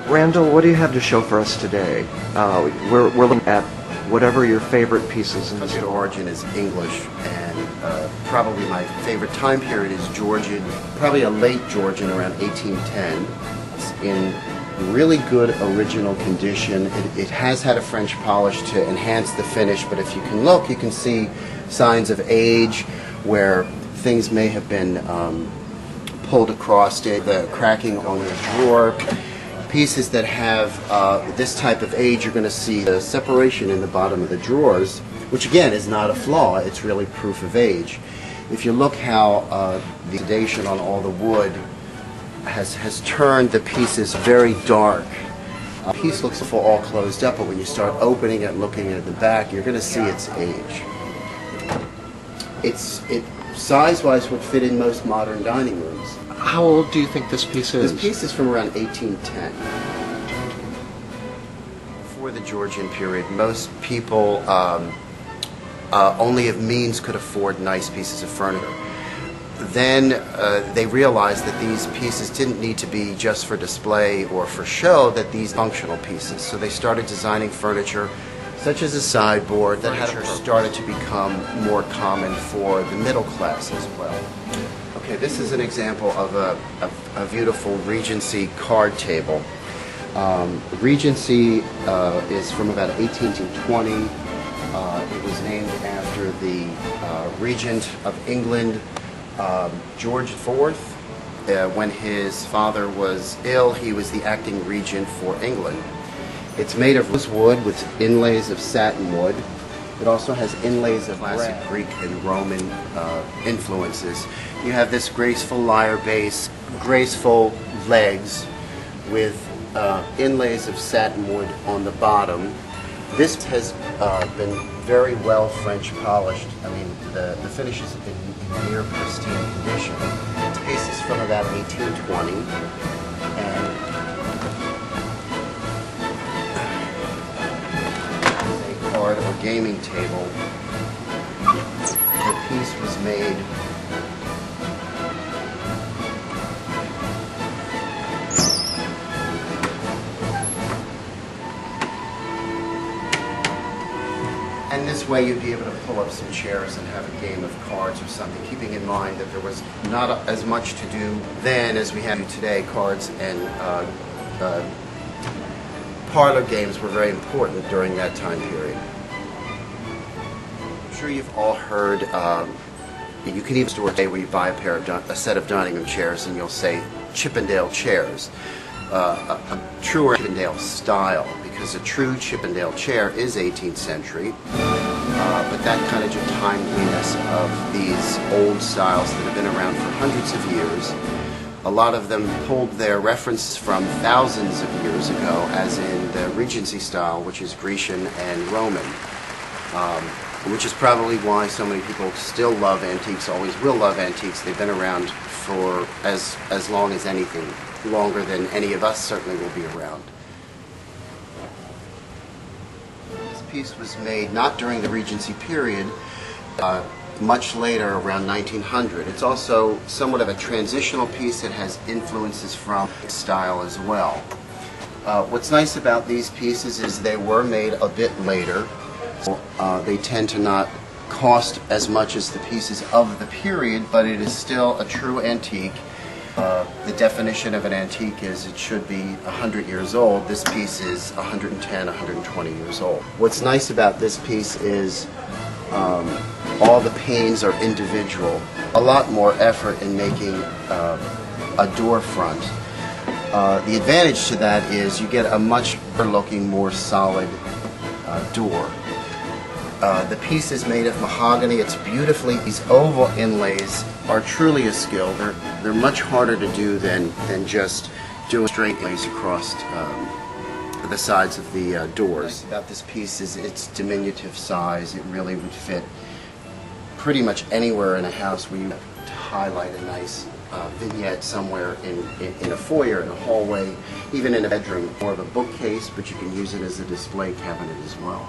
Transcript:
Randall, what do you have to show for us today? We're looking at whatever your favorite pieces in the Country of store. origin is English, and probably my favorite time period is Georgian, probably a late Georgian around 1810. It's in really good original condition. It has had a French polish to enhance the finish, but if you can look, you can see signs of age where things may have been pulled across it, the cracking on the drawer. Pieces that have this type of age, you're going to see the separation in the bottom of the drawers, which again is not a flaw, it's really proof of age. If you look how the sedation on all the wood has turned the pieces very dark. The piece looks all closed up, but when you start opening it and looking at the back, you're going to see its age. It size-wise would fit in most modern dining rooms. How old do you think this piece is? This piece is from around 1810. For the Georgian period, most people only of means could afford nice pieces of furniture. Then they realized that these pieces didn't need to be just for display or for show, that these functional pieces. So they started designing furniture such as a sideboard that started to become more common for the middle class as well. Okay, this is an example of a beautiful Regency card table. Regency is from about 1820. It was named after the regent of England, George IV. When his father was ill, he was the acting regent for England. It's made of rosewood with inlays of satin wood. It also has inlays of classic Greek and Roman influences. You have this graceful lyre base, graceful legs with inlays of satin wood on the bottom. This has been very well French polished. I mean, the finish is in near pristine condition. This piece is from about 1820, and a card or gaming table. The piece was made and this way you'd be able to pull up some chairs and have a game of cards or something, keeping in mind that there was not as much to do then as we have today. Cards and parlor games were very important during that time period. I'm sure you've all heard, you can even store a day where you buy a set of dining room chairs and you'll say Chippendale chairs. A truer Chippendale style, because a true Chippendale chair is 18th century, but that kind of just timeliness of these old styles that have been around for hundreds of years, a lot of them pulled their references from thousands of years ago, as in the Regency Style, which is Grecian and Roman, which is probably why so many people still love antiques, always will love antiques. They've been around for as long as anything, longer than any of us certainly will be around. This piece was made not during the Regency period, much later, around 1900. It's also somewhat of a transitional piece that has influences from style as well. What's nice about these pieces is they were made a bit later. They tend to not cost as much as the pieces of the period, but it is still a true antique. The definition of an antique is it should be 100 years old. This piece is 110, 120 years old. What's nice about this piece is all the panes are individual. A lot more effort in making a door front. The advantage to that is you get a much better looking, more solid door. The piece is made of mahogany. It's beautifully, these oval inlays are truly a skill. They're much harder to do than just doing straight inlays across the sides of the doors. About this piece is its diminutive size. It really would fit pretty much anywhere in a house where you highlight a nice vignette somewhere in a foyer, in a hallway, even in a bedroom. More of a bookcase, but you can use it as a display cabinet as well.